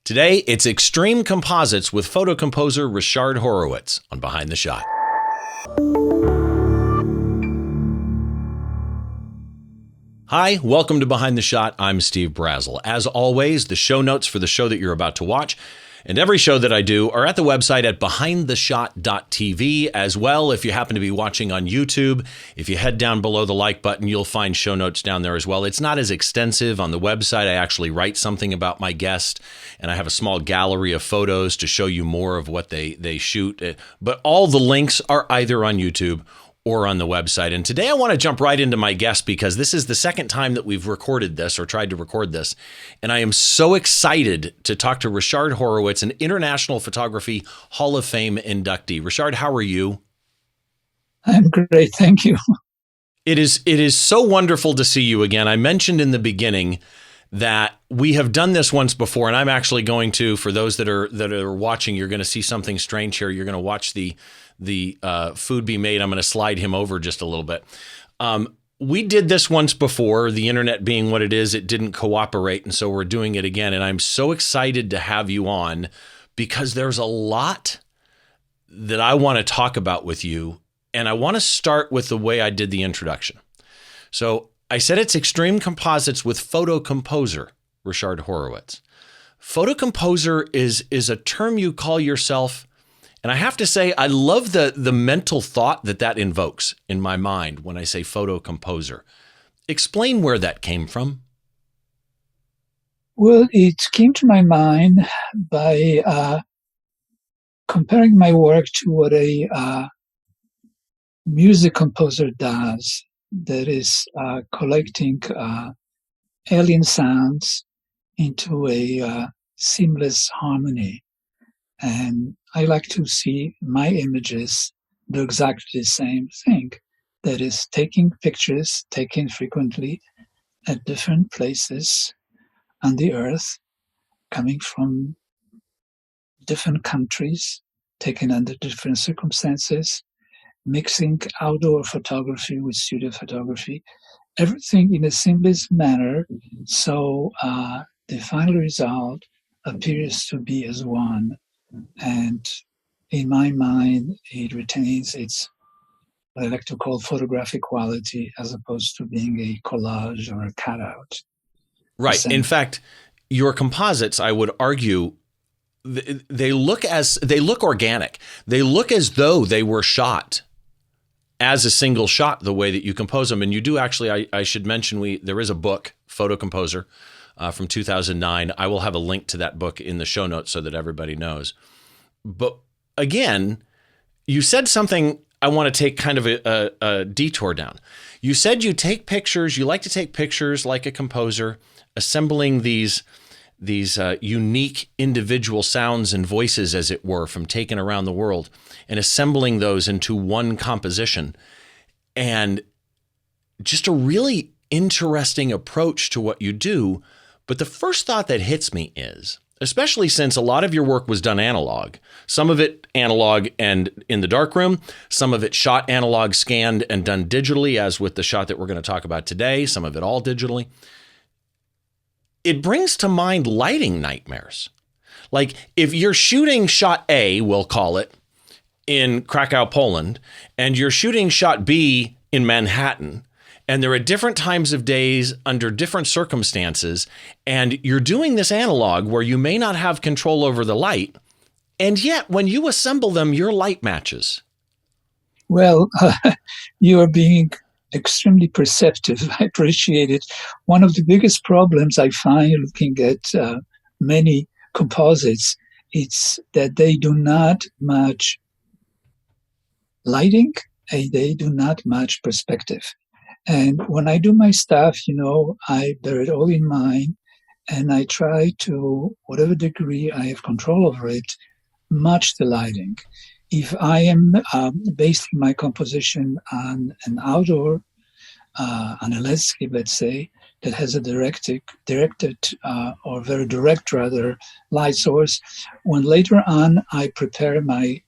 Today, it's Extreme Composites with Photocomposer Ryszard Horowitz on Behind the Shot. Hi, welcome to Behind the Shot. I'm Steve Brazill. As always, the show notes for the show that you're about to watch and every show that I do are at the website at behindtheshot.tv. As well, if you happen to be watching on YouTube, if you head down below the like button, you'll find show notes down there as well. It's not as extensive on the website. I actually write something about my guest, and I have a small gallery of photos to show you more of what they shoot. But all the links are either on YouTube or on the website. And today I want to jump right into my guest because this is the second time that we've recorded this or tried to record this. And I am so excited to talk to Ryszard Horowitz, an International Photography Hall of Fame inductee. Ryszard, how are you? I'm great, thank you. It is so wonderful to see you again. I mentioned in the beginning that we have done this once before, and I'm actually going to, for those that are watching, you're going to see something strange here. You're going to watch the food be made. I'm going to slide him over just a little bit. We did this once before. The internet being what it is, it didn't cooperate, and so we're doing it again. And I'm so excited to have you on because there's a lot that I want to talk about with you, and I want to start with the way I did the introduction. So I said it's Extreme Composites with Photocomposer, Ryszard Horowitz. Photocomposer is a term you call yourself, and I have to say I love the mental thought that invokes in my mind when I say Photocomposer. Explain where that came from. Well, it came to my mind by comparing my work to what a music composer does. That is collecting alien sounds into a seamless harmony. And I like to see my images do exactly the same thing. That is taking pictures taken frequently at different places on the earth, coming from different countries, taken under different circumstances, mixing outdoor photography with studio photography, everything in a seamless manner, so the final result appears to be as one. And in my mind, it retains its, what I like to call, photographic quality, as opposed to being a collage or a cutout. Right. In fact, your composites, I would argue, they look organic. They look as though they were shot as a single shot, the way that you compose them. And you do actually, I should mention, there is a book, Photocomposer, from 2009. I will have a link to that book in the show notes so that everybody knows. But again, you said something I want to take kind of a detour down. You said you take pictures, you like to take pictures like a composer, assembling these unique individual sounds and voices, as it were, from taken around the world, and assembling those into one composition. And just a really interesting approach to what you do. But the first thought that hits me is, especially since a lot of your work was done analog, some of it analog and in the darkroom, some of it shot analog, scanned, and done digitally, as with the shot that we're going to talk about today, some of it all digitally. It brings to mind lighting nightmares. Like if you're shooting shot A, we'll call it, in Krakow, Poland, and you're shooting shot B in Manhattan, and they're at different times of days under different circumstances, and you're doing this analog where you may not have control over the light, and yet when you assemble them, your light matches. Well, you are being extremely perceptive. I appreciate it. One of the biggest problems I find looking at many composites, it's that they do not match lighting, and they do not match perspective. And when I do my stuff, I bear it all in mind, and I try to, whatever degree I have control over it, match the lighting. If I am basing my composition on an outdoor, on a landscape, let's say, that has a directed or very direct, rather, light source, when later on I prepare my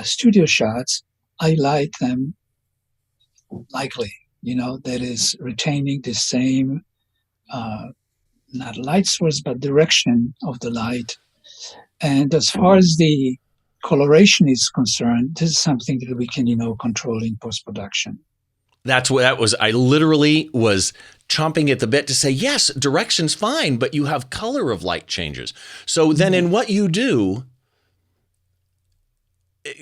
studio shots, I light them lightly, that is retaining the same not light source, but direction of the light. And as far as the coloration is concerned, this is something that we can, control in post-production. That's what that was. I literally was chomping at the bit to say, yes, direction's fine, but you have color of light changes. So then in what you do,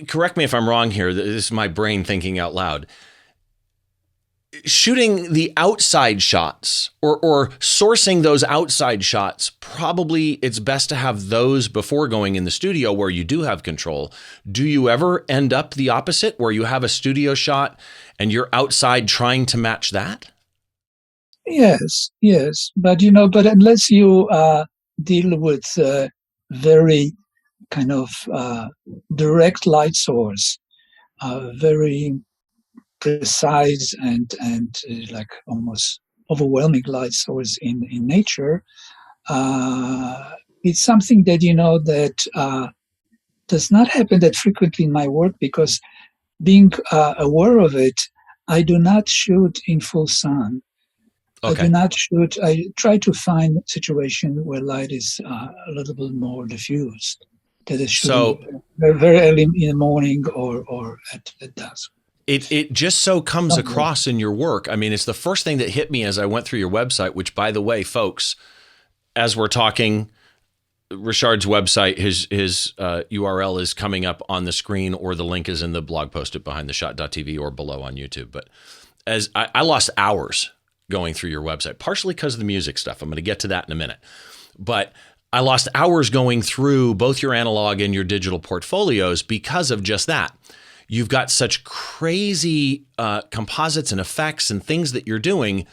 correct me if I'm wrong here, this is my brain thinking out loud. Shooting the outside shots or sourcing those outside shots, probably it's best to have those before going in the studio where you do have control. Do you ever end up the opposite where you have a studio shot and you're outside trying to match that? Yes. But, but unless you deal with very kind of direct light source, very precise and like almost overwhelming light source in nature, it's something that that does not happen that frequently in my work, because being aware of it, I do not shoot in full sun. Okay. I do not shoot. I try to find a situation where light is a little bit more diffused. That is shooting very, very early in the morning or at dusk. It just so comes across in your work. I mean, it's the first thing that hit me as I went through your website, which, by the way, folks, as we're talking, Ryszard's website, his URL is coming up on the screen, or the link is in the blog post at behindtheshot.tv or below on YouTube. But as I lost hours going through your website, partially because of the music stuff. I'm going to get to that in a minute. But I lost hours going through both your analog and your digital portfolios because of just that. You've got such crazy composites and effects and things that you're doing,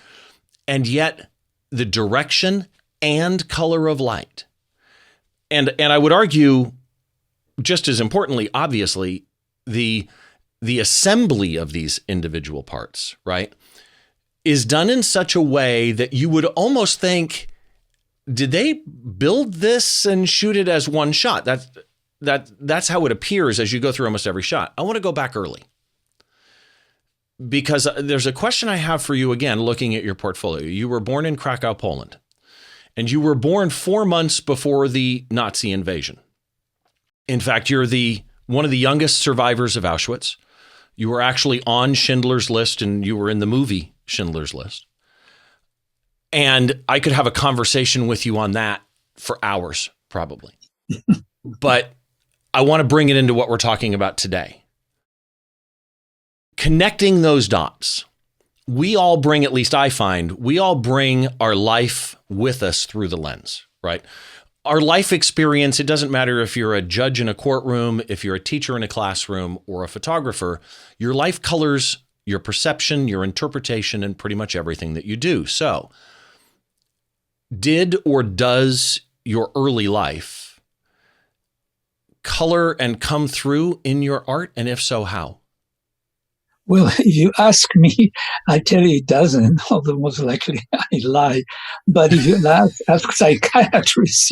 and yet the direction and color of light. And I would argue, just as importantly, obviously, the assembly of these individual parts, right, is done in such a way that you would almost think, did they build this and shoot it as one shot? That's how it appears as you go through almost every shot. I want to go back early, because there's a question I have for you again, looking at your portfolio. You were born in Krakow, Poland, and you were born 4 months before the Nazi invasion. In fact, you're one of the youngest survivors of Auschwitz. You were actually on Schindler's List, and you were in the movie Schindler's List. And I could have a conversation with you on that for hours, probably. But I want to bring it into what we're talking about today. Connecting those dots. We all bring, at least I find, we all bring our life with us through the lens, right? Our life experience, it doesn't matter if you're a judge in a courtroom, if you're a teacher in a classroom, or a photographer, your life colors your perception, your interpretation, and pretty much everything that you do. So, did or does your early life color and come through in your art? And if so, how? Well, if you ask me, I tell you it doesn't, although most likely I lie. But if you ask psychiatrists,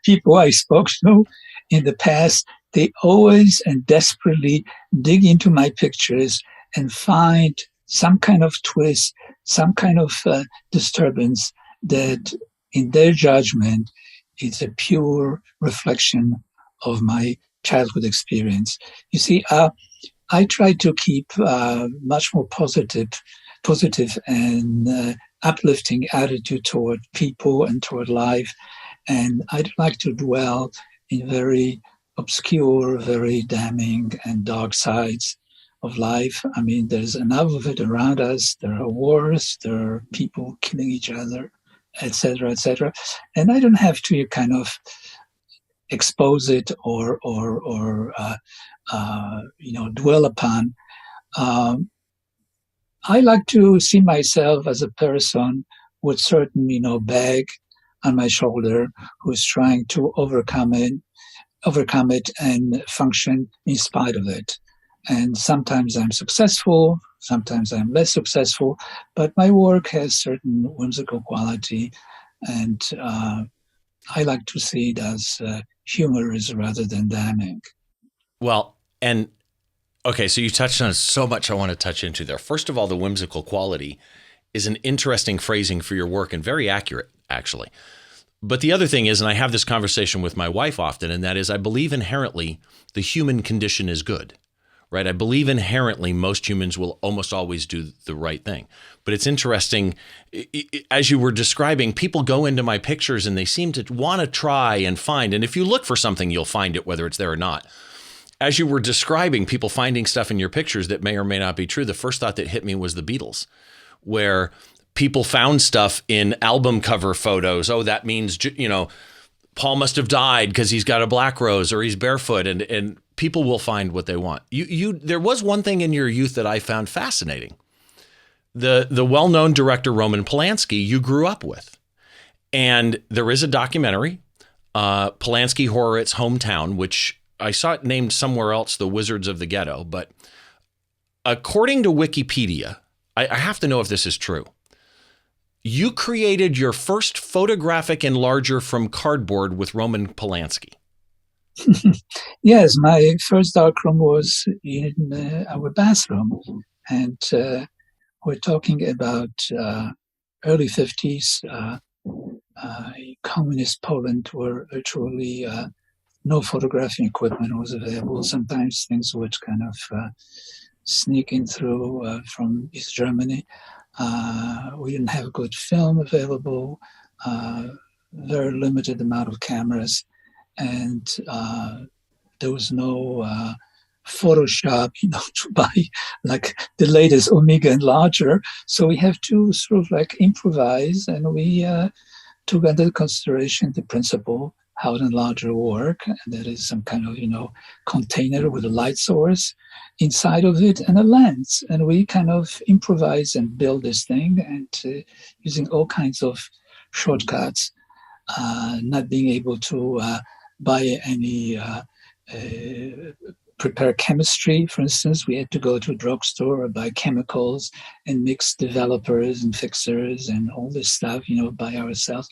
people I spoke to in the past, they always and desperately dig into my pictures and find some kind of twist, some kind of disturbance that, in their judgment, is a pure reflection of my childhood experience. You see, I try to keep much more positive and uplifting attitude toward people and toward life. And I don't like to dwell in very obscure, very damning and dark sides of life. I mean, there's enough of it around us. There are wars, there are people killing each other, etc., etc. And I don't have to kind of expose it or dwell upon. I like to see myself as a person with certain, bag on my shoulder who's trying to overcome it and function in spite of it. And sometimes I'm successful, sometimes I'm less successful, but my work has certain whimsical quality, and I like to see it as humorous rather than damning. Well, and okay, so you touched on so much I want to touch into there. First of all, the whimsical quality is an interesting phrasing for your work and very accurate, actually. But the other thing is, and I have this conversation with my wife often, and that is I believe inherently the human condition is good, right? I believe inherently most humans will almost always do the right thing. But it's interesting, as you were describing, people go into my pictures and they seem to want to try and find, and if you look for something, you'll find it, whether it's there or not. As you were describing people finding stuff in your pictures that may or may not be true, the first thought that hit me was the Beatles, where people found stuff in album cover photos. Oh, that means, Paul must have died because he's got a black rose or he's barefoot, and people will find what they want. There was one thing in your youth that I found fascinating. The well-known director Roman Polański you grew up with. And there is a documentary, Polański Horowitz Hometown, which I saw it named somewhere else, The Wizards of the Ghetto. But according to Wikipedia, I have to know if this is true. You created your first photographic enlarger from cardboard with Roman Polański. Yes, my first darkroom was in our bathroom, and we're talking about early 50s, communist Poland, where virtually no photographing equipment was available. Sometimes things would kind of sneak in through from East Germany. We didn't have good film available, very limited amount of cameras, and there was no Photoshop, to buy like the latest Omega enlarger. So we have to sort of like improvise, and we took under consideration the principle how an enlarger work, and that is some kind of container with a light source inside of it and a lens, and we kind of improvise and build this thing, and using all kinds of shortcuts, not being able to buy any prepare chemistry. For instance, we had to go to a drugstore or buy chemicals and mix developers and fixers and all this stuff, by ourselves.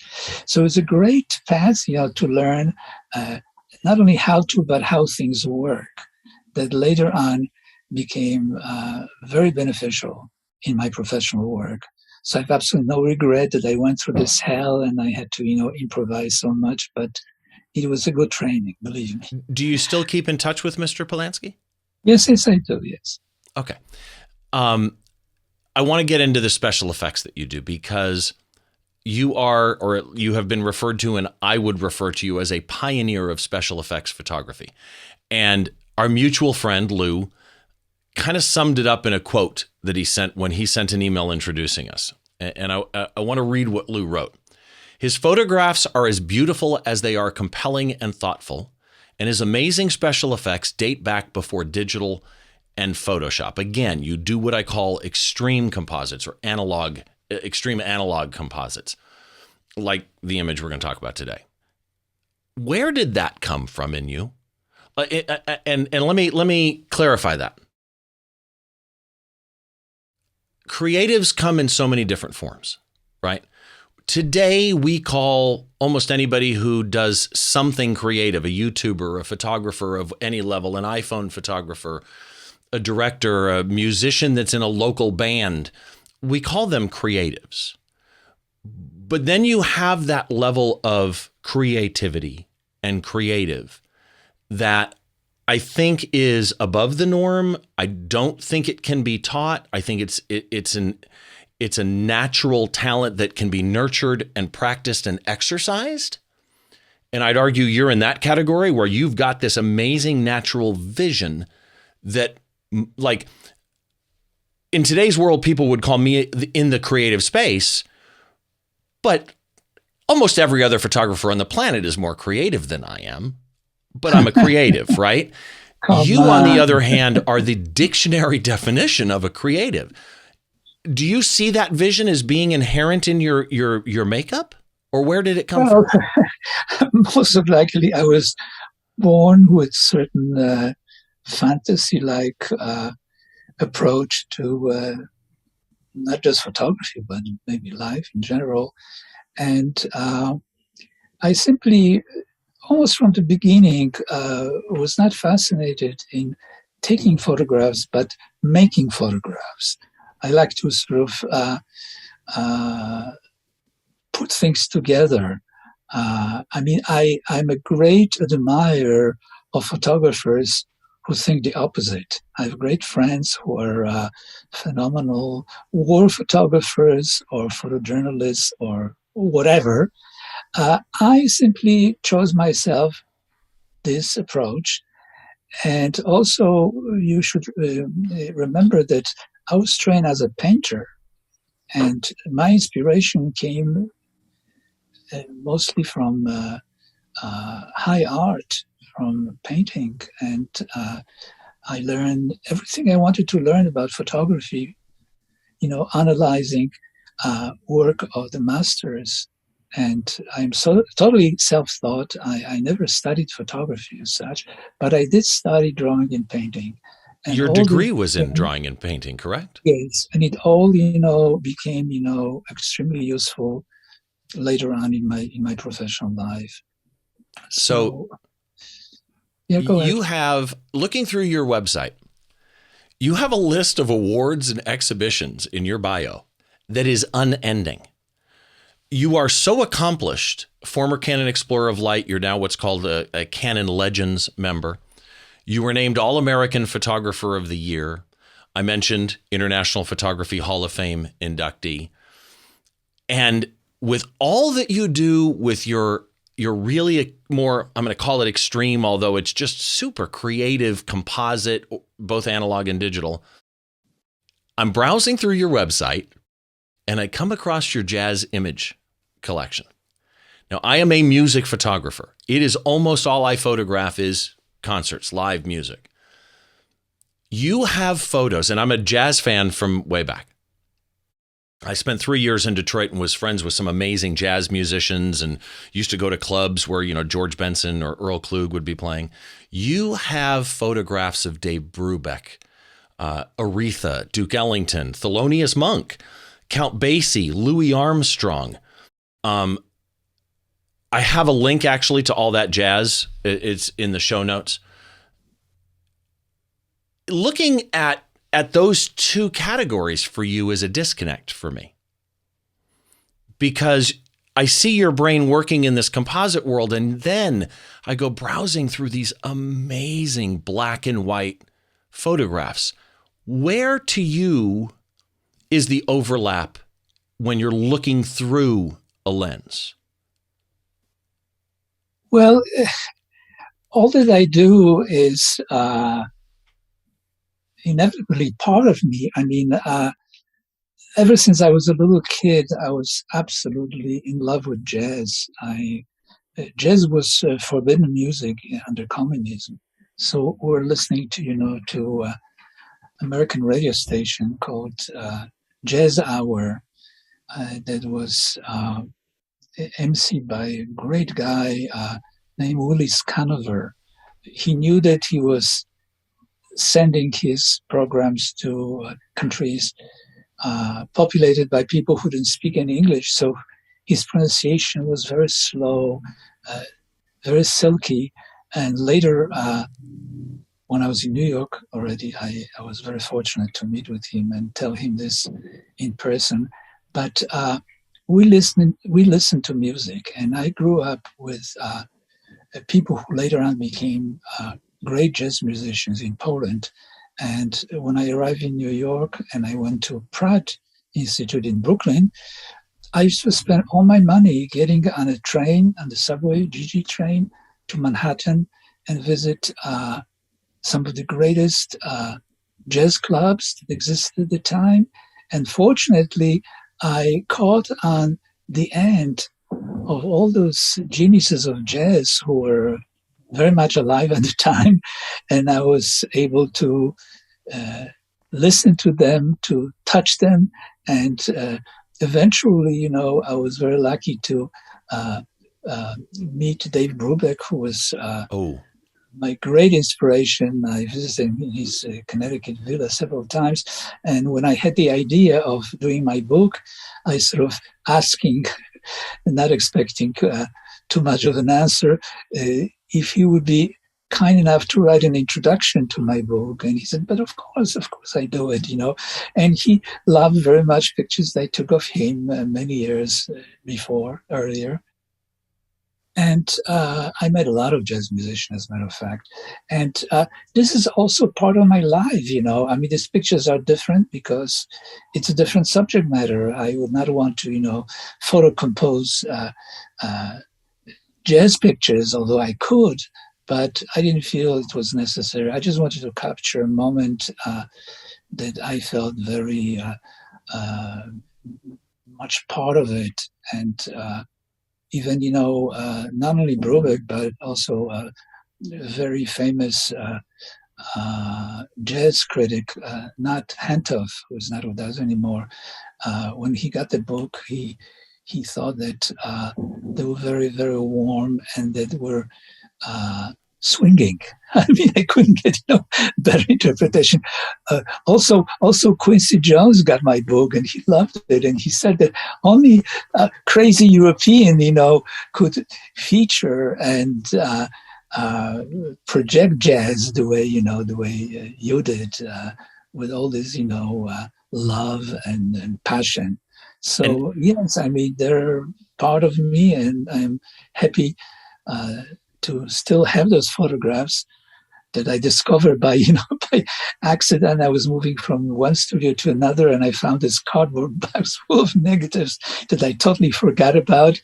So it's a great path, to learn not only how to, but how things work, that later on became very beneficial in my professional work. So I have absolutely no regret that I went through this hell and I had to, improvise so much, but it was a good training, believe me. Do you still keep in touch with Mr. Polański? Yes, I do, yes. Okay. I want to get into the special effects that you do, because you are, or you have been referred to, and I would refer to you as a pioneer of special effects photography. And our mutual friend, Lou, kind of summed it up in a quote that he sent when he sent an email introducing us. And I want to read what Lou wrote. His photographs are as beautiful as they are compelling and thoughtful, and his amazing special effects date back before digital and Photoshop. Again, you do what I call extreme composites, or extreme analog composites, like the image we're going to talk about today. Where did that come from in you? And let me clarify that. Creatives come in so many different forms, right? Today, we call almost anybody who does something creative, a YouTuber, a photographer of any level, an iPhone photographer, a director, a musician that's in a local band. We call them creatives. But then you have that level of creativity and creative that I think is above the norm. I don't think it can be taught. I think it's a natural talent that can be nurtured and practiced and exercised. And I'd argue you're in that category, where you've got this amazing natural vision that, like, in today's world, people would call me in the creative space, but almost every other photographer on the planet is more creative than I am. But I'm a creative, right? You, on the other hand, are the dictionary definition of a creative. Do you see that vision as being inherent in your makeup, or where did it come from? Most likely, I was born with certain fantasy-like approach to not just photography, but maybe life in general. And I simply, almost from the beginning, was not fascinated in taking photographs, but making photographs. I like to sort of put things together I'm a great admirer of photographers who think the opposite. I have great friends who are phenomenal war photographers or photojournalists or whatever. I simply chose myself this approach. And also, you should remember that I was trained as a painter, and my inspiration came mostly from high art, from painting. And I learned everything I wanted to learn about photography, analyzing work of the masters. And I'm so totally self-taught. I never studied photography as such, but I did study drawing and painting. And your degree was in drawing and painting, correct? Yes, and it all became extremely useful later on in my professional life. So yeah, go ahead. You have, looking through your website, you have a list of awards and exhibitions in your bio that is unending. You are so accomplished, former Canon Explorer of Light. You're now what's called a Canon Legends member. You were named All-American Photographer of the Year. I mentioned International Photography Hall of Fame inductee. And with all that you do with your really more, I'm going to call it extreme, although it's just super creative composite, both analog and digital. I'm browsing through your website and I come across your jazz image collection. Now, I am a music photographer. It is almost all I photograph is concerts, live music. You have photos, and I'm a jazz fan from way back. I spent 3 years in Detroit and was friends with some amazing jazz musicians and used to go to clubs where, George Benson or Earl Klug would be playing. You have photographs of Dave Brubeck, Aretha, Duke Ellington, Thelonious Monk, Count Basie, Louis Armstrong. I have a link actually to all that jazz. It's in the show notes. Looking at those two categories for you is a disconnect for me, because I see your brain working in this composite world, and then I go browsing through these amazing black and white photographs. Where to you is the overlap when you're looking through a lens? Well, all that I do is inevitably part of me. I mean, ever since I was a little kid, I was absolutely in love with jazz. Jazz was forbidden music under communism. So we're listening to American radio station called Jazz Hour that was emceed by a great guy named Willis Conover. He knew that he was sending his programs to countries populated by people who didn't speak any English. So his pronunciation was very slow, very silky. And later, when I was in New York already, I was very fortunate to meet with him and tell him this in person. But we listened to music, and I grew up with people who later on became great jazz musicians in Poland. And when I arrived in New York and I went to Pratt Institute in Brooklyn, I used to spend all my money getting on a train, on the subway, GG train, to Manhattan and visit some of the greatest jazz clubs that existed at the time. And fortunately, I caught on the end of all those geniuses of jazz who were very much alive at the time. And I was able to listen to them, to touch them. And eventually, I was very lucky to meet Dave Brubeck, who was my great inspiration. I visited him in his Connecticut villa several times. And when I had the idea of doing my book, I sort of asking, not expecting too much of an answer, if he would be kind enough to write an introduction to my book. And he said, but of course I do it, And he loved very much pictures I took of him many years earlier. And I met a lot of jazz musicians, as a matter of fact. And this is also part of my life, you know. I mean, these pictures are different because it's a different subject matter. I would not want to, you know, photocompose jazz pictures, although I could, but I didn't feel it was necessary. I just wanted to capture a moment that I felt very much part of it. And even, you know, not only Brubeck, but also a very famous jazz critic, not Hentoff, who's not with us anymore. When he got the book, he thought that they were very, very warm and that were swinging. I mean, I couldn't get, you know, better interpretation. Also, Quincy Jones got my book and he loved it, and he said that only a crazy European, you know, could feature and project jazz the way, you know, the way you did, with all this, you know, love and passion. So yes, I mean, they're part of me, and I'm happy to still have those photographs that I discovered by, you know, by accident. I was moving from one studio to another, and I found this cardboard box full of negatives that I totally forgot about.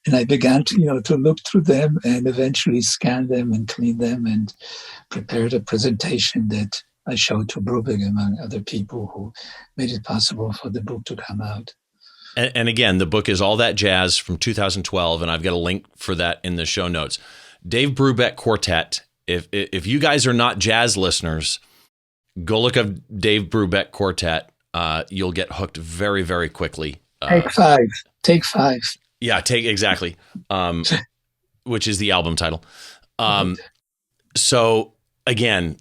And I began to, you know, to look through them and eventually scan them and clean them and prepared a presentation that I showed to Brubeck, among other people, who made it possible for the book to come out. And again, the book is All That Jazz from 2012, and I've got a link for that in the show notes. Dave Brubeck Quartet. If you guys are not jazz listeners, go look up Dave Brubeck Quartet. You'll get hooked very, very quickly. Take five. Yeah, exactly. Which is the album title. So again,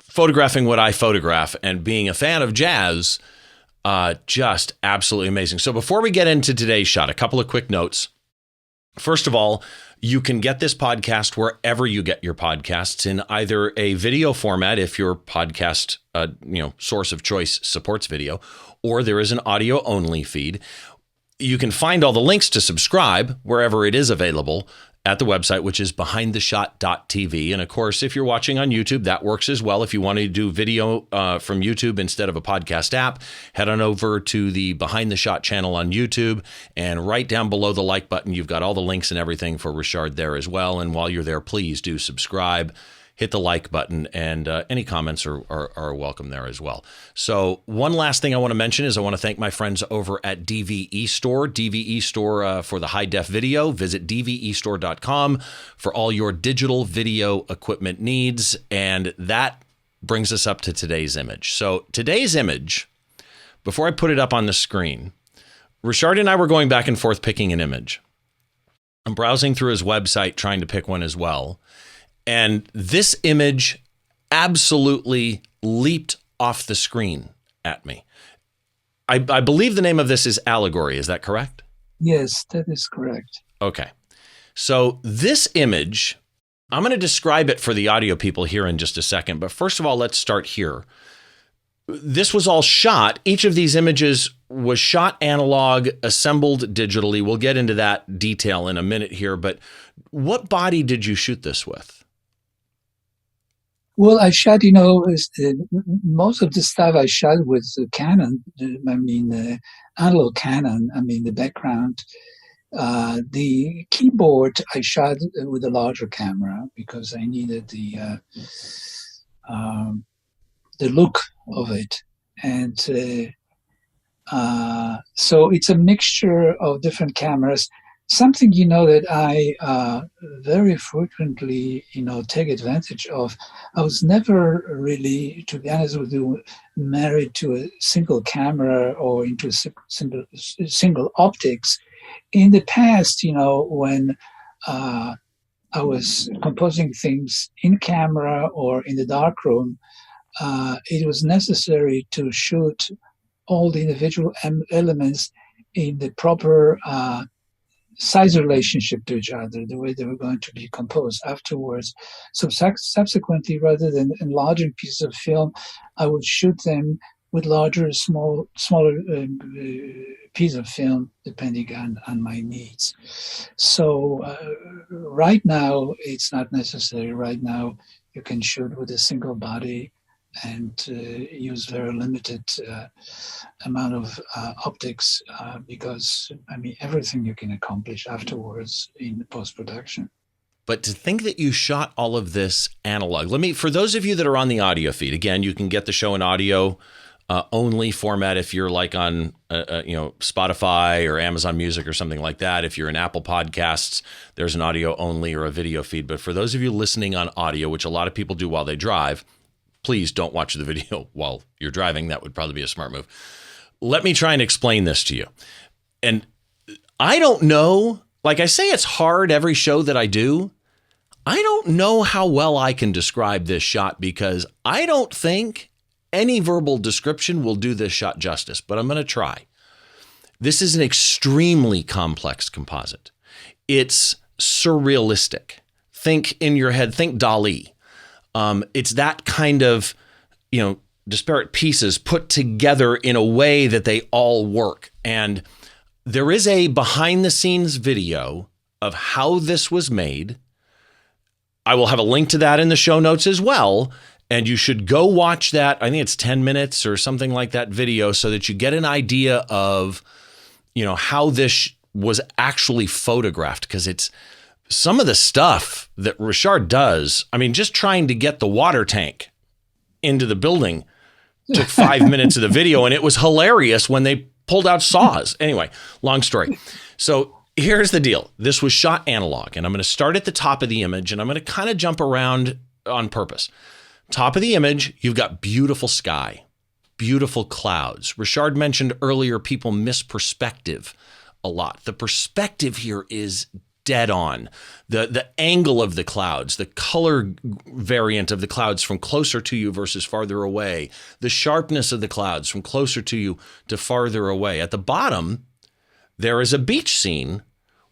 photographing what I photograph and being a fan of jazz, just absolutely amazing. So before we get into today's shot, a couple of quick notes. First of all, you can get this podcast wherever you get your podcasts, in either a video format if your podcast source of choice supports video, or there is an audio only feed. You can find all the links to subscribe wherever it is available at the website, which is behindtheshot.tv. And of course, if you're watching on YouTube, that works as well. If you want to do video from YouTube instead of a podcast app, head on over to the Behind the Shot channel on YouTube, and right down below the like button, you've got all the links and everything for Ryszard there as well. And while you're there, please do subscribe, hit the like button, and any comments are welcome there as well. So one last thing I want to mention is I want to thank my friends over at DVE Store. DVE Store for the high-def video. Visit dvestore.com for all your digital video equipment needs. And that brings us up to today's image. So today's image, before I put it up on the screen, Ryszard and I were going back and forth picking an image. I'm browsing through his website trying to pick one as well. And this image absolutely leaped off the screen at me. I believe the name of this is Allegory. Is that correct? Yes, that is correct. Okay. So this image, I'm going to describe it for the audio people here in just a second. But first of all, let's start here. This was all shot. Each of these images was shot analog, assembled digitally. We'll get into that detail in a minute here. But what body did you shoot this with? Well, I shot, most of the stuff I shot with the Canon, analog Canon, the background. The keyboard I shot with a larger camera because I needed the look of it. And so it's a mixture of different cameras. Something, that I very frequently, take advantage of. I was never really, to be honest with you, married to a single camera or into single optics. In the past, when I was composing things in camera or in the darkroom, it was necessary to shoot all the individual elements in the proper size relationship to each other, the way they were going to be composed afterwards. So subsequently, rather than enlarging pieces of film, I would shoot them with larger, smaller piece of film, depending on my needs. So right now, it's not necessary. Right now, you can shoot with a single body and use very limited amount of optics because, I mean, everything you can accomplish afterwards in post-production. But to think that you shot all of this analog, for those of you that are on the audio feed, again, you can get the show in audio only format if you're like on, Spotify or Amazon Music or something like that. If you're in Apple Podcasts, there's an audio only or a video feed. But for those of you listening on audio, which a lot of people do while they drive, please don't watch the video while you're driving. That would probably be a smart move. Let me try and explain this to you. And I don't know. Like I say, it's hard every show that I do. I don't know how well I can describe this shot because I don't think any verbal description will do this shot justice, but I'm going to try. This is an extremely complex composite. It's surrealistic. Think in your head, think Dali. It's that kind of, disparate pieces put together in a way that they all work. And there is a behind the scenes video of how this was made. I will have a link to that in the show notes as well. And you should go watch that. I think it's 10 minutes or something like that video so that you get an idea of, how this was actually photographed. Because it's some of the stuff that Ryszard does. I mean, just trying to get the water tank into the building took 5 minutes of the video. And it was hilarious when they pulled out saws. Anyway, long story. So here's the deal. This was shot analog, and I'm going to start at the top of the image, and I'm going to kind of jump around on purpose. Top of the image, you've got beautiful sky, beautiful clouds. Ryszard mentioned earlier people miss perspective a lot. The perspective here is dead on. The angle of the clouds, the color variant of the clouds from closer to you versus farther away, the sharpness of the clouds from closer to you to farther away. At the bottom, there is a beach scene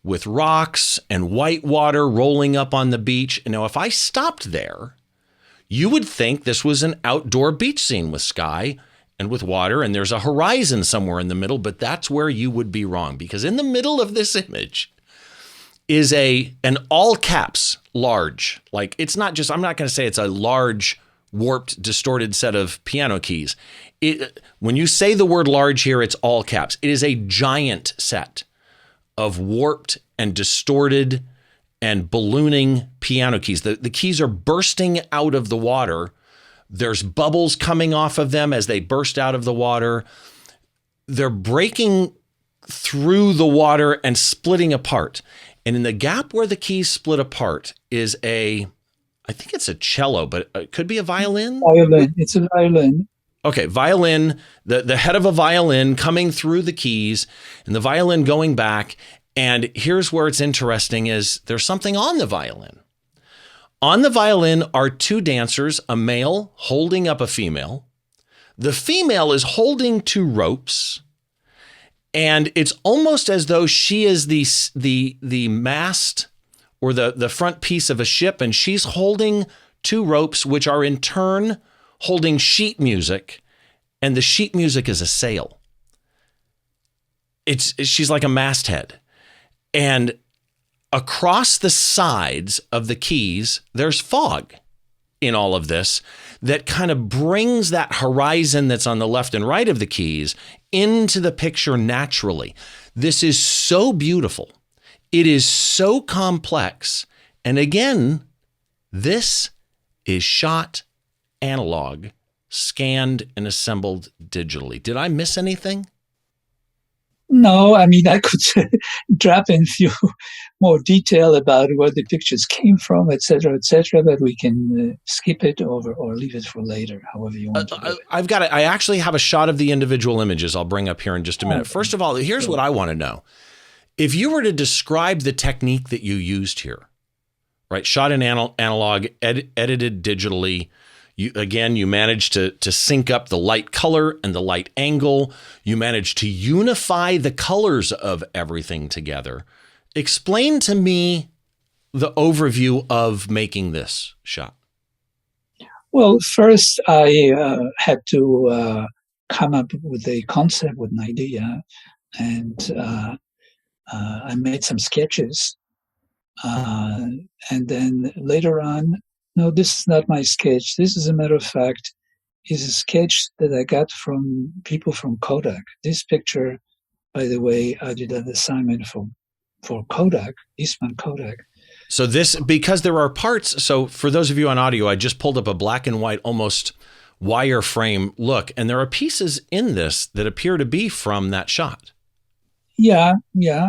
with rocks and white water rolling up on the beach. Now, if I stopped there, you would think this was an outdoor beach scene with sky and with water, and there's a horizon somewhere in the middle, but that's where you would be wrong, because in the middle of this image is an all caps large, like it's not just, I'm not going to say it's a large warped distorted set of piano keys. When you say the word large here, it's all caps. It is a giant set of warped and distorted and ballooning piano keys. The keys are bursting out of the water. There's bubbles coming off of them as they burst out of the water. They're breaking through the water and splitting apart. And in the gap where the keys split apart is I think it's a cello, but it could be a violin. Violin. It's a violin. Okay, violin, the head of a violin coming through the keys and the violin going back. And here's where it's interesting is there's something on the violin. On the violin are two dancers, a male holding up a female. The female is holding two ropes. And it's almost as though she is the mast or the front piece of a ship, and she's holding two ropes, which are in turn holding sheet music, and the sheet music is a sail. She's like a masthead. And across the sides of the keys, there's fog in all of this that kind of brings that horizon that's on the left and right of the keys into the picture naturally. This is so beautiful. It is so complex. And again, this is shot analog, scanned and assembled digitally. Did I miss anything? No, I mean, I could drop in a few more detail about where the pictures came from, et cetera, but we can skip it over or leave it for later, however you want to do it. I actually have a shot of the individual images I'll bring up here in just a minute. First of all, here's what I want to know. If you were to describe the technique that you used here, right? Shot in analog, edited digitally. You managed to sync up the light color and the light angle. You managed to unify the colors of everything together. Explain to me the overview of making this shot. Well, first I had to come up with a concept, with an idea, and I made some sketches. And then later on, no, this is not my sketch. This, as a matter of fact, is a sketch that I got from people from Kodak. This picture, by the way, I did an assignment for Kodak, Eastman Kodak. So this, because there are parts, so for those of you on audio, I just pulled up a black and white, almost wireframe look, and there are pieces in this that appear to be from that shot. Yeah.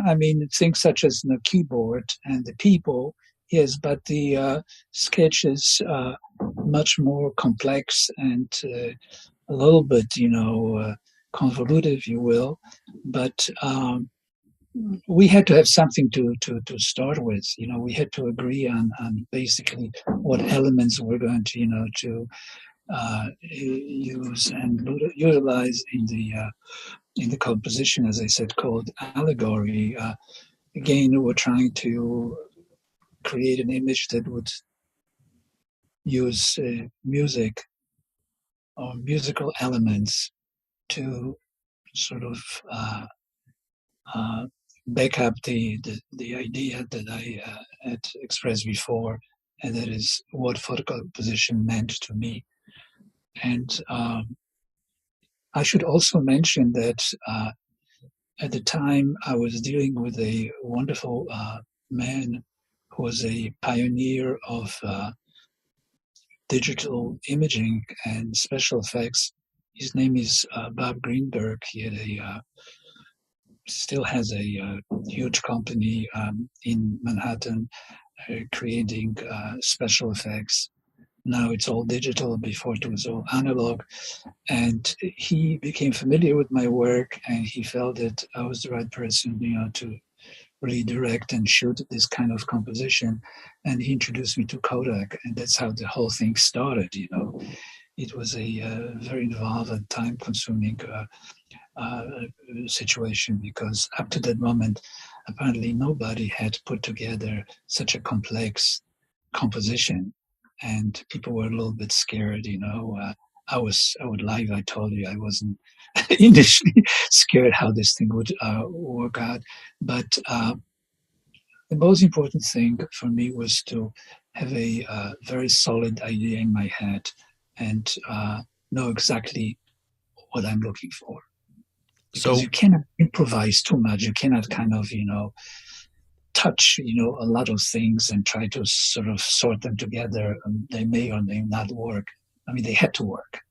I mean, things such as the keyboard and the people, yes, but the sketch is much more complex and a little bit, convoluted, if you will. But we had to have something to start with. We had to agree on basically what elements we're going to, use and utilize in the composition, as I said, called Allegory. Again, we're trying to create an image that would use music or musical elements to sort of back up the idea that I had expressed before, and that is what photocomposition meant to me. And I should also mention that at the time I was dealing with a wonderful man who was a pioneer of digital imaging and special effects. His name is Bob Greenberg. He had still has a huge company in Manhattan creating special effects. Now it's all digital. Before it was all analog. And he became familiar with my work, and he felt that I was the right person, to really direct and shoot this kind of composition. And he introduced me to Kodak, and that's how the whole thing started. It was a very involved and time-consuming situation, because up to that moment, apparently nobody had put together such a complex composition, and people were a little bit scared. I would lie if I told you I wasn't initially scared how this thing would work out. But the most important thing for me was to have a very solid idea in my head and know exactly what I'm looking for. Because you cannot improvise too much. You cannot kind of, touch, a lot of things and try to sort of sort them together. They may or may not work. I mean, they had to work.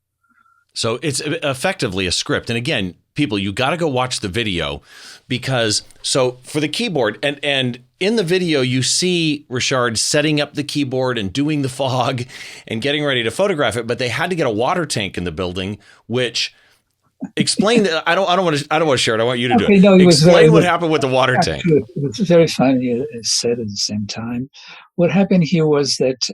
So it's effectively a script. And again, people, you got to go watch the video, because so for the keyboard, and in the video, you see Ryszard setting up the keyboard and doing the fog and getting ready to photograph it. But they had to get a water tank in the building, which explain that. I don't want to share it. I want you to do it. No, Explain what happened with the water tank. It was very funny said at the same time. What happened here was that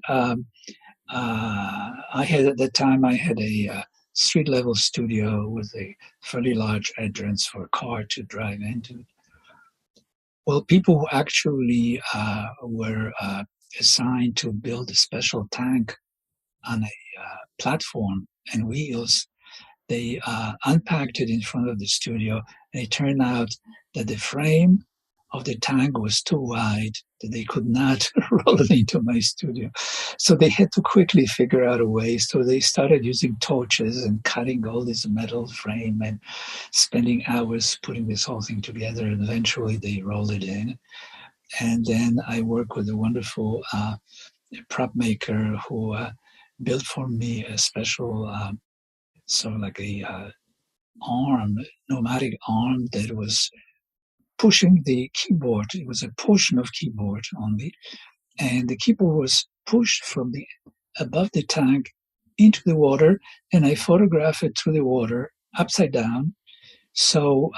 I had a street level studio with a fairly large entrance for a car to drive into. Well, people who actually were assigned to build a special tank on a platform and wheels, they unpacked it in front of the studio, and it turned out that the frame of the tank was too wide that they could not roll it into my studio. So they had to quickly figure out a way. So they started using torches and cutting all this metal frame and spending hours putting this whole thing together. And eventually they rolled it in. And then I worked with a wonderful prop maker who built for me a special sort of like a pneumatic arm that was pushing the keyboard. It was a portion of keyboard only, and the keyboard was pushed from above the tank into the water, and I photographed it through the water upside down. So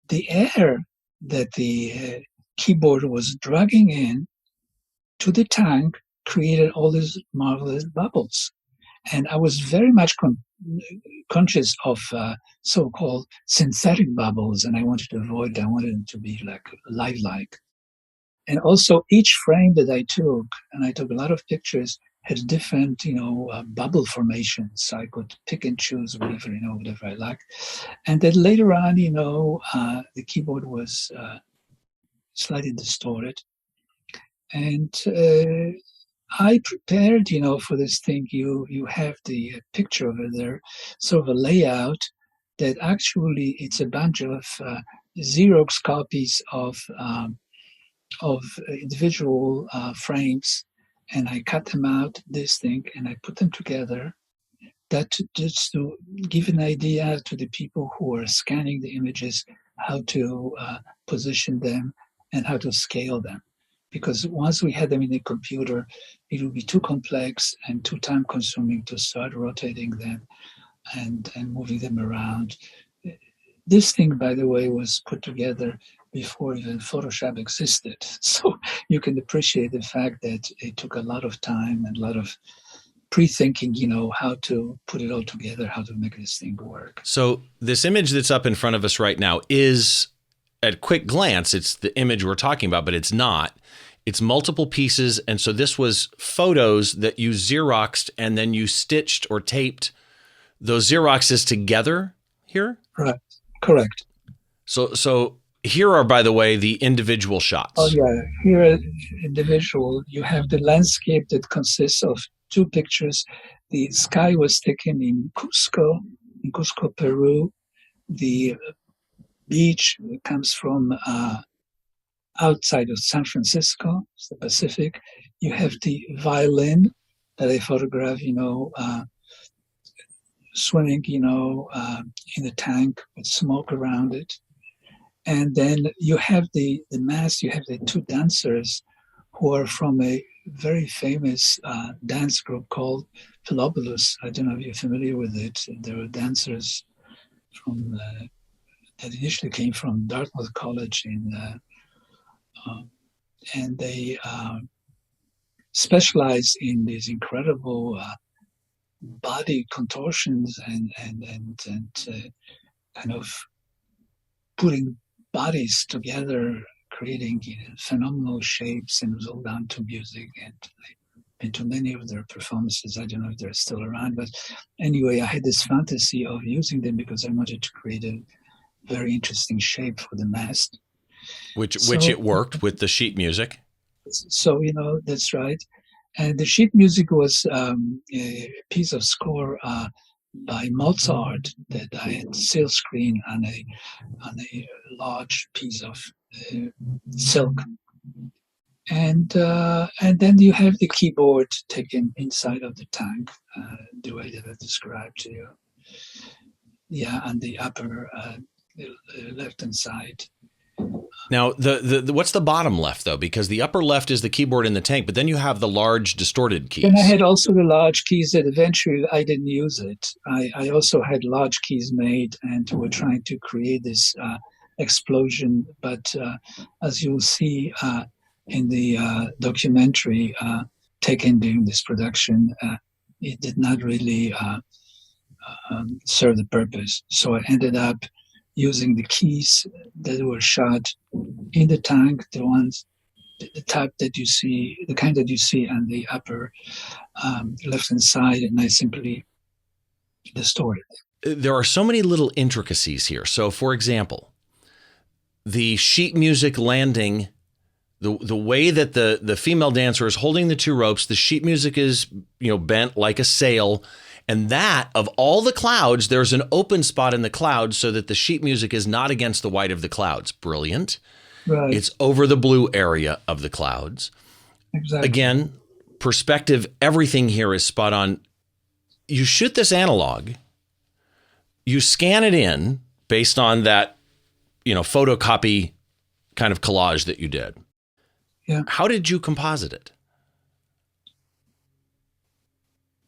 the air that the keyboard was dragging in to the tank created all these marvelous bubbles. And I was very much conscious of so-called synthetic bubbles, and I wanted to avoid them. I wanted them to be like lifelike. And also each frame that I took, and I took a lot of pictures, had different, bubble formations. So I could pick and choose whatever I like. And then later on, the keyboard was slightly distorted. And I prepared, for this thing. You have the picture over there, sort of a layout that actually it's a bunch of Xerox copies of individual frames, and I cut them out, this thing, and I put them together. That just to give an idea to the people who are scanning the images, how to position them and how to scale them. Because once we had them in the computer, it would be too complex and too time consuming to start rotating them and moving them around. This thing, by the way, was put together before even Photoshop existed. So you can appreciate the fact that it took a lot of time and a lot of pre-thinking, how to put it all together, how to make this thing work. So this image that's up in front of us right now is, at quick glance, it's the image we're talking about, but it's not. It's multiple pieces. And so this was photos that you Xeroxed and then you stitched or taped those Xeroxes together here? Right. Correct. So here are, by the way, the individual shots. Oh, yeah. Here, individual, you have the landscape that consists of two pictures. The sky was taken in Cusco, Peru. The beach comes from outside of San Francisco, it's the Pacific. You have the violin that I photograph, swimming, in the tank with smoke around it. And then you have the mass, you have the two dancers who are from a very famous dance group called Philopoulos. I don't know if you're familiar with it. There were dancers from that initially came from Dartmouth College and they specialize in these incredible body contortions and kind of putting bodies together, creating phenomenal shapes, and it was all down to music. And I've been to many of their performances. I don't know if they're still around, but anyway, I had this fantasy of using them because I wanted to create a very interesting shape for the mast. Which it worked with the sheet music. So, that's right. And the sheet music was a piece of score by Mozart that I had silkscreen on a large piece of silk. And then you have the keyboard taken inside of the tank, the way that I described to you. Yeah, on the upper left-hand side. Now, the what's the bottom left, though? Because the upper left is the keyboard in the tank, but then you have the large distorted keys. Then I had also the large keys that eventually I didn't use it. I also had large keys made, and we're trying to create this explosion. But as you'll see in the documentary taken during this production, it did not really serve the purpose. So I ended up using the keys that were shot in the tank, the type that you see, the kind that you see on the upper left-hand side, and I simply distorted them. There are so many little intricacies here. So, for example, the sheet music landing, the way that the female dancer is holding the two ropes, the sheet music is bent like a sail. And that, of all the clouds, there's an open spot in the clouds so that the sheet music is not against the white of the clouds. Brilliant. Right. It's over the blue area of the clouds. Exactly. Again, perspective, everything here is spot on. You shoot this analog, you scan it in based on that, photocopy kind of collage that you did. Yeah. How did you composite it?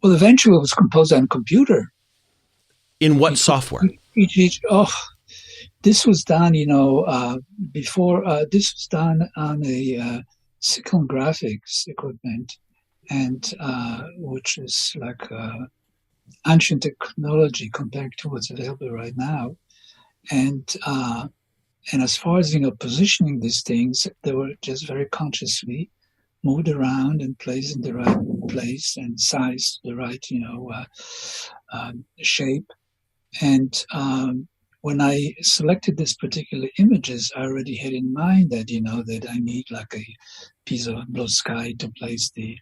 Well, eventually it was composed on a computer. In what software? This was done, before. This was done on a Cyclone graphics equipment, and which is like ancient technology compared to what's available right now. And as far as positioning these things, they were just very consciously moved around and placed in the right place and sized the right, shape. And when I selected these particular images, I already had in mind that, that I need like a piece of blue sky to place the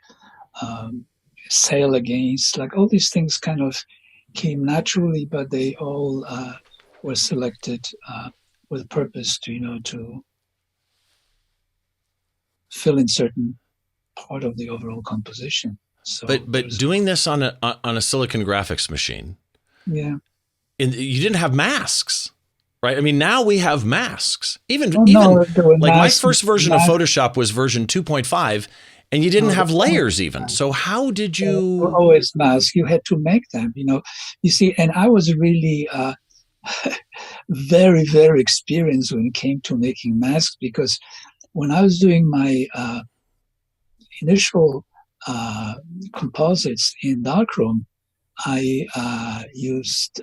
sail against. Like all these things kind of came naturally, but they all were selected with purpose to fill in certain part of the overall composition. So, but doing this on a silicon graphics machine, yeah, you didn't have masks, right? I mean, now we have masks. Even no, like my first version of Photoshop was version 2.5, and you didn't have layers even. So how did you? There were always masks. You had to make them. You see, and I was really very, very experienced when it came to making masks, because when I was doing my initial composites in darkroom, I used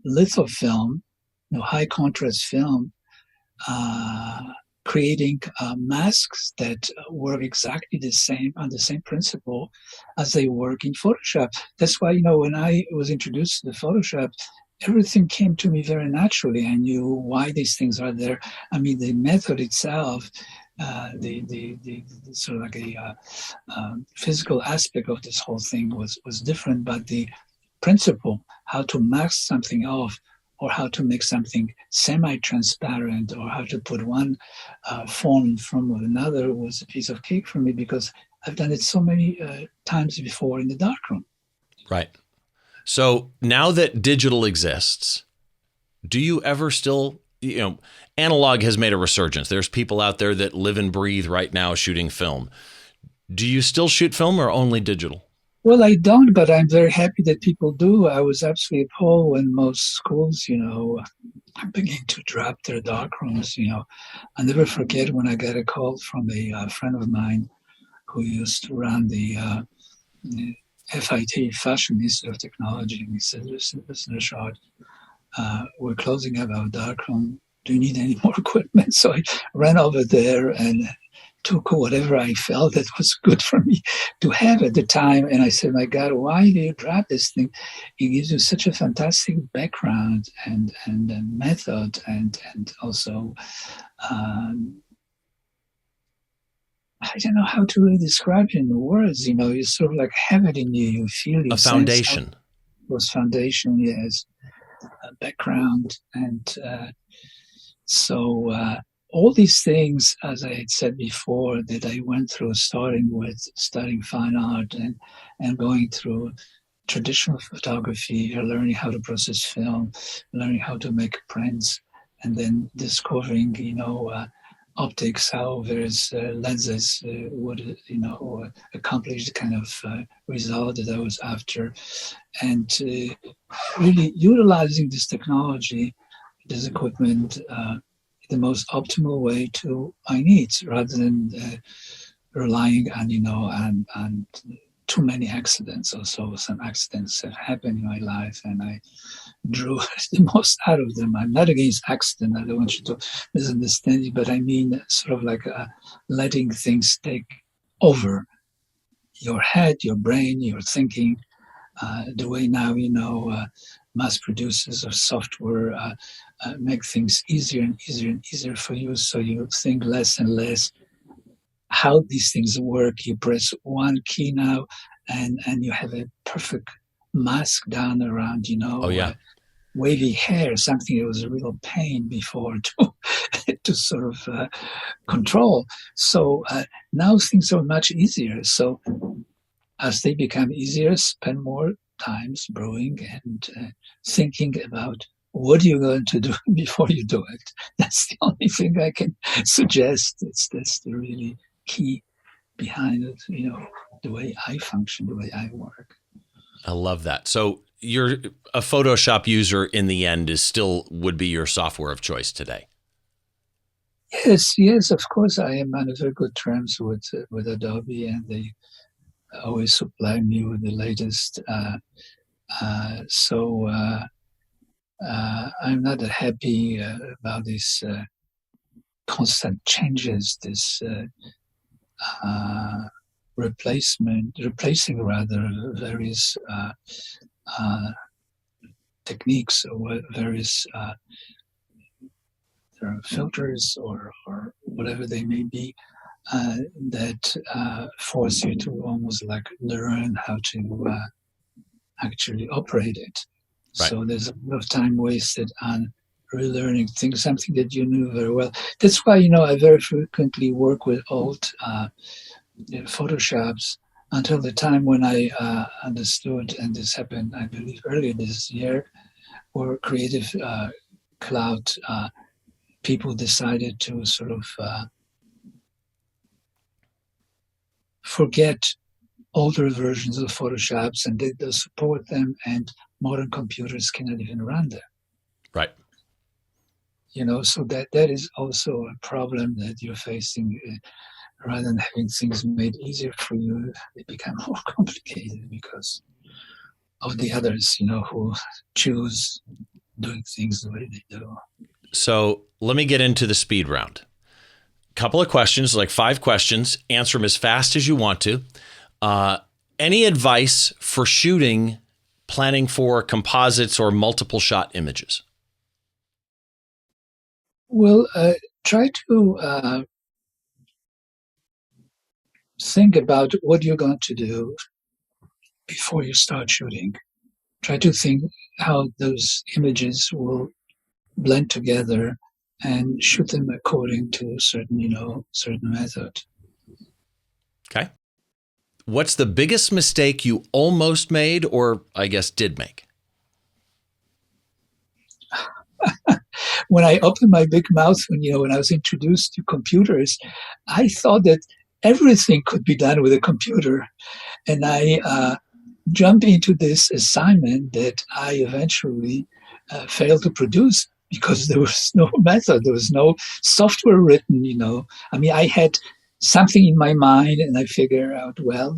lithofilm, high contrast film, creating masks that work exactly the same on the same principle as they work in Photoshop. That's why, when I was introduced to the Photoshop, everything came to me very naturally. I knew why these things are there. I mean, the method itself, the sort of like a physical aspect of this whole thing was different, but the principle, how to mask something off, or how to make something semi-transparent, or how to put one form from another, was a piece of cake for me, because I've done it so many times before in the darkroom. Right. So now that digital exists, do you ever still, analog has made a resurgence. There's people out there that live and breathe right now shooting film. Do you still shoot film or only digital? Well, I don't, but I'm very happy that people do. I was absolutely appalled when most schools, began to drop their darkrooms. I'll never forget when I got a call from a friend of mine who used to run the FIT, Fashion Institute of Technology, and he said, listen, Ryszard, we're closing up our darkroom. Do you need any more equipment? So I ran over there and took whatever I felt that was good for me to have at the time. And I said, my God, why do you drop this thing? It gives you such a fantastic background and method and also, I don't know how to really describe it in the words. You sort of like have it in you. You feel a foundation. Was foundation, yes. Background. And so all these things, as I had said before, that I went through, starting with studying fine art and going through traditional photography, learning how to process film, learning how to make prints, and then discovering, optics, how various lenses would, accomplish the kind of result that I was after. And really utilizing this technology, this equipment, the most optimal way to my needs, rather than relying on too many accidents. Also, some accidents have happened in my life, and I drew the most out of them. I'm not against accident. I don't want you to misunderstand me, but I mean sort of like letting things take over your head, your brain, your thinking. The way now, mass producers of software make things easier and easier and easier for you, so you think less and less how these things work. You press one key now, and you have a perfect mask down around, Oh, yeah. Wavy hair, something that was a real pain before to sort of control. So now things are much easier. So as they become easier, spend more times brewing and thinking about what you're going to do before you do it. That's the only thing I can suggest. That's the really key behind it, the way I function, the way I work. I love that. So you're a Photoshop user in the end would be your software of choice today. Yes, of course. I am on very good terms with Adobe, and they always supply me with the latest. So I'm not happy about these constant changes, this replacing rather various techniques or various filters or whatever they may be that force you to almost like learn how to actually operate it. Right. So there's a lot of time wasted on relearning things, something that you knew very well. That's why, I very frequently work with old Photoshops until the time when I understood, and this happened, I believe, earlier this year, where Creative Cloud people decided to sort of forget older versions of Photoshops and they don't support them, and modern computers cannot even run them. Right. So that is also a problem that you're facing. Rather than having things made easier for you, they become more complicated because of the others, who choose doing things the way they do. So let me get into the speed round. Couple of questions, like 5 questions. Answer them as fast as you want to. Any advice for shooting, planning for composites or multiple shot images? Well, try to think about what you're going to do before you start shooting. Try to think how those images will blend together and shoot them according to a certain method. Okay. What's the biggest mistake you almost made, or I guess did make? When I opened my big mouth when I was introduced to computers, I thought that everything could be done with a computer. And I jumped into this assignment that I eventually failed to produce because there was no method. There was no software written, I had something in my mind and I figured out, well,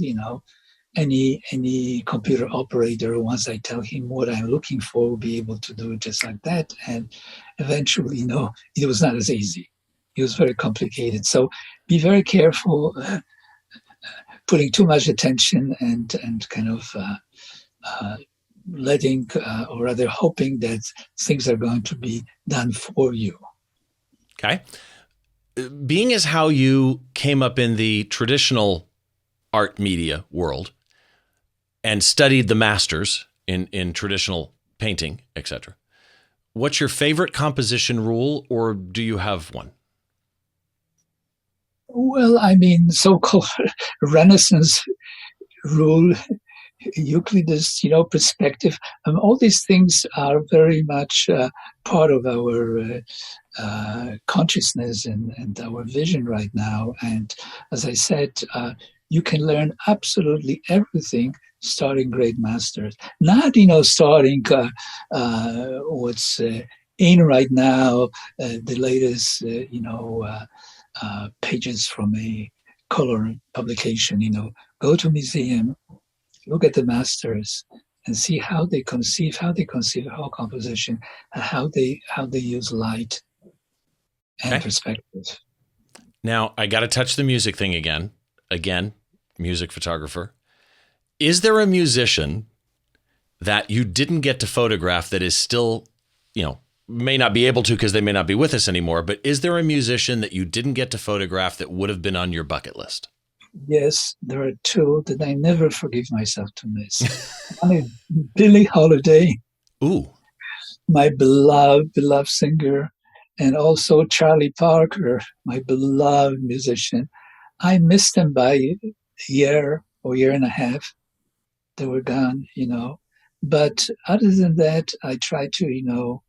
any computer operator, once I tell him what I'm looking for, will be able to do it just like that. And eventually, it was not as easy. It was very complicated. So be very careful putting too much attention and kind of letting, or rather hoping that things are going to be done for you. Okay. Being as how you came up in the traditional art media world and studied the masters in traditional painting, etc., what's your favorite composition rule, or do you have one? Well, so-called Renaissance rule, Euclid's, perspective, all these things are very much part of our consciousness and our vision right now. And as I said, you can learn absolutely everything starting great masters. Not, starting what's in right now, the latest, pages from a color publication. Go to museum, look at the masters, and see how they conceive whole composition, and how they use light and perspective. Now, I got to touch the music thing again. Again, music photographer. Is there a musician that you didn't get to photograph that is still, may not be able to because they may not be with us anymore, but is there a musician that you didn't get to photograph that would have been on your bucket list? Yes, there are 2 that I never forgive myself to miss. One is Billie Holiday. Ooh. My beloved singer, and also Charlie Parker, my beloved musician. I missed them by a year or year and a half. They were gone, But other than that, I try to,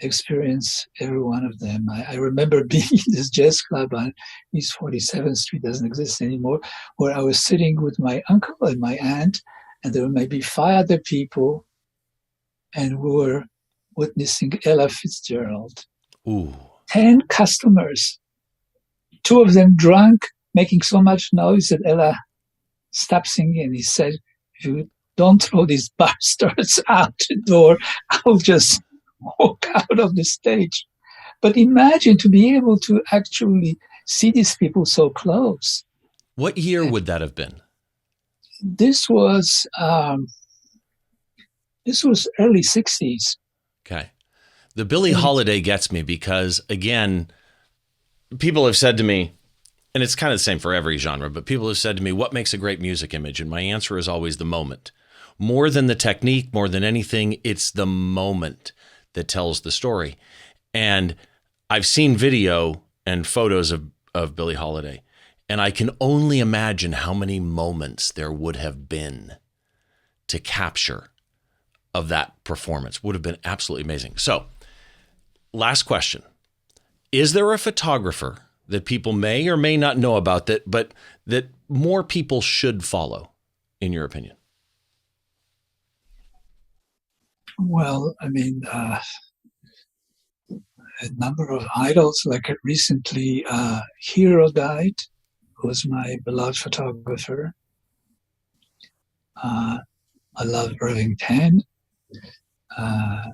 experience every one of them. I remember being in this jazz club on East 47th Street, doesn't exist anymore, where I was sitting with my uncle and my aunt, and there were maybe 5 other people, and we were witnessing Ella Fitzgerald. Ooh. 10 customers, 2 of them drunk, making so much noise that Ella stopped singing, and he said, if you don't throw these bastards out the door, I'll just walk out of the stage. But imagine to be able to actually see these people so close What year would that have been? This was early 60s. Okay. The Billie Holiday gets me because, again, people have said to me, and it's kind of the same for every genre, but people have said to me, what makes a great music image? And my answer is always the moment. More than the technique, more than anything, it's the moment that tells the story. And I've seen video and photos of Billie Holiday, and I can only imagine how many moments there would have been to capture of that performance. Would have been absolutely amazing. So, last question. Is there a photographer that people may or may not know about but that more people should follow, in your opinion? Well, I mean, a number of idols, like recently, Hero died, who was my beloved photographer. I love Irving Penn. I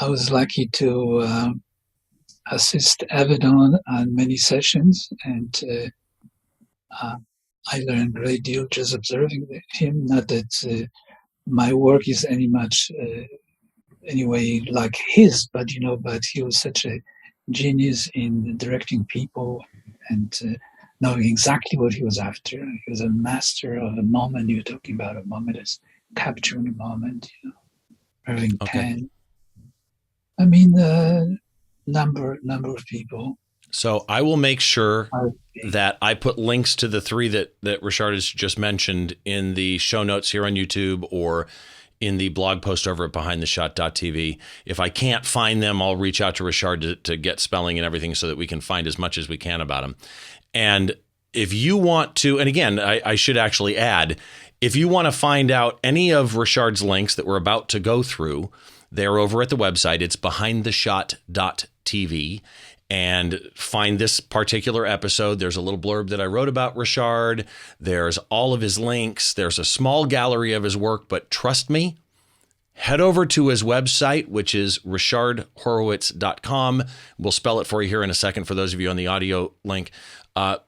was lucky to assist Avedon on many sessions, and I learned a great deal just observing him. Not that my work is anyway like his, but he was such a genius in directing people and knowing exactly what he was after. He was a master of a moment. You're talking about a moment as capturing a moment. Irving Penn. I mean, number of people. So I will make sure that I put links to the three that Ryszard has just mentioned in the show notes here on YouTube or in the blog post over at behindtheshot.tv. If I can't find them, I'll reach out to Ryszard to get spelling and everything so that we can find as much as we can about them. And if you want to, and again, I should actually add, if you want to find out any of Ryszard's links that we're about to go through, they're over at the website. It's behindtheshot.tv. And find this particular episode. There's a little blurb that I wrote about Ryszard. There's all of his links. There's a small gallery of his work, but trust me, head over to his website, which is ryszardhorowitz.com. We'll spell it for you here in a second for those of you on the audio link. But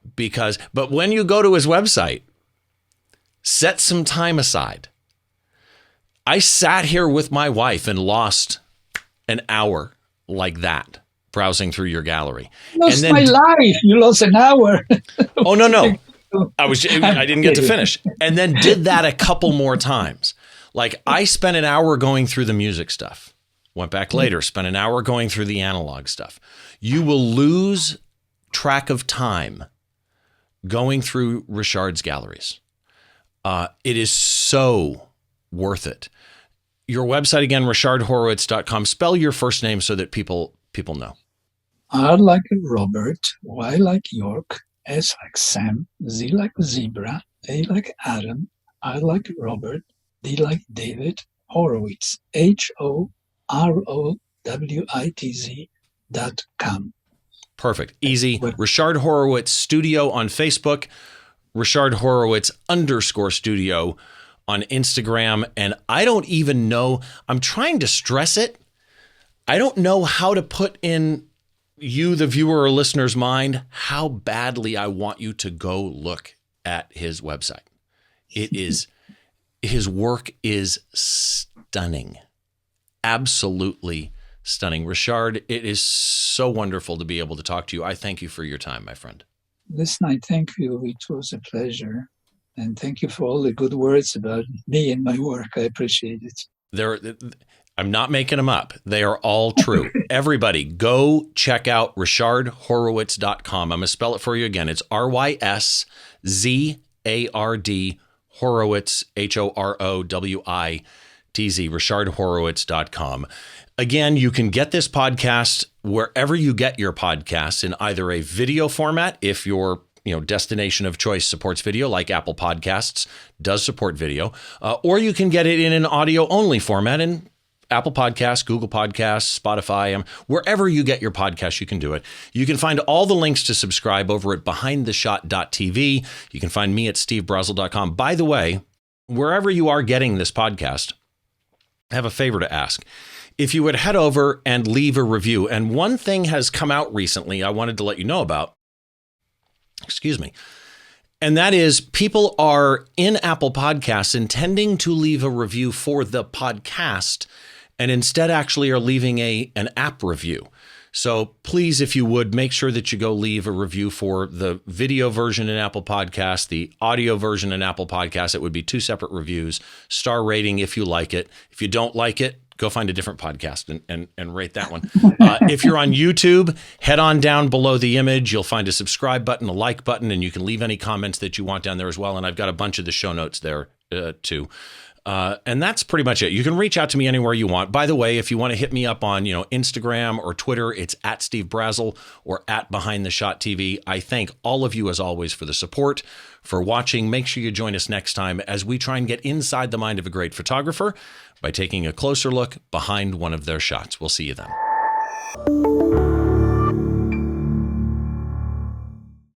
when you go to his website, set some time aside. I sat here with my wife and lost an hour like that, browsing through your gallery. Lost my life. You lost an hour. Oh, no. I didn't get to finish. And then did that a couple more times. Like I spent an hour going through the music stuff. Went back later, spent an hour going through the analog stuff. You will lose track of time going through Ryszard's galleries. It is so worth it. Your website again, ryszardhorowitz.com. Spell your first name so that people know. R like Robert, Y like York, S like Sam, Z like Zebra, A like Adam, I like Robert, D like David, Horowitz, HOROWITZ.com. Perfect. Easy. Ryszard Horowitz Studio on Facebook, Ryszard Horowitz _studio on Instagram. And I don't even know, I'm trying to stress it. I don't know how to put in you, the viewer or listener's mind, how badly I want you to go look at his website. His work is stunning. Absolutely stunning. Ryszard, it is so wonderful to be able to talk to you. I thank you for your time, my friend. Listen, I thank you. It was a pleasure. And thank you for all the good words about me and my work. I appreciate it. I'm not making them up. They are all true. Everybody, go check out ryszardhorowitz.com. I'm going to spell it for you again. It's RYSZARD Horowitz, HOROWITZ, ryszardhorowitz.com. Again, you can get this podcast wherever you get your podcasts in either a video format, if your destination of choice supports video, like Apple Podcasts does support video, or you can get it in an audio-only format in Apple Podcasts, Google Podcasts, Spotify, wherever you get your podcasts, you can do it. You can find all the links to subscribe over at behindtheshot.tv. You can find me at stevebrazill.com. By the way, wherever you are getting this podcast, I have a favor to ask. If you would head over and leave a review, and one thing has come out recently I wanted to let you know about, And that is, people are in Apple Podcasts intending to leave a review for the podcast, and instead actually are leaving an app review. So please, if you would, make sure that you go leave a review for the video version in Apple Podcasts, the audio version in Apple Podcasts. It would be 2 separate reviews, star rating if you like it. If you don't like it, go find a different podcast and rate that one. If you're on YouTube, head on down below the image. You'll find a subscribe button, a like button, and you can leave any comments that you want down there as well. And I've got a bunch of the show notes there too. And that's pretty much it. You can reach out to me anywhere you want. By the way, if you want to hit me up on, Instagram or Twitter, it's at Steve Brazill or at Behind the Shot TV. I thank all of you as always for the support, for watching. Make sure you join us next time as we try and get inside the mind of a great photographer by taking a closer look behind one of their shots. We'll see you then.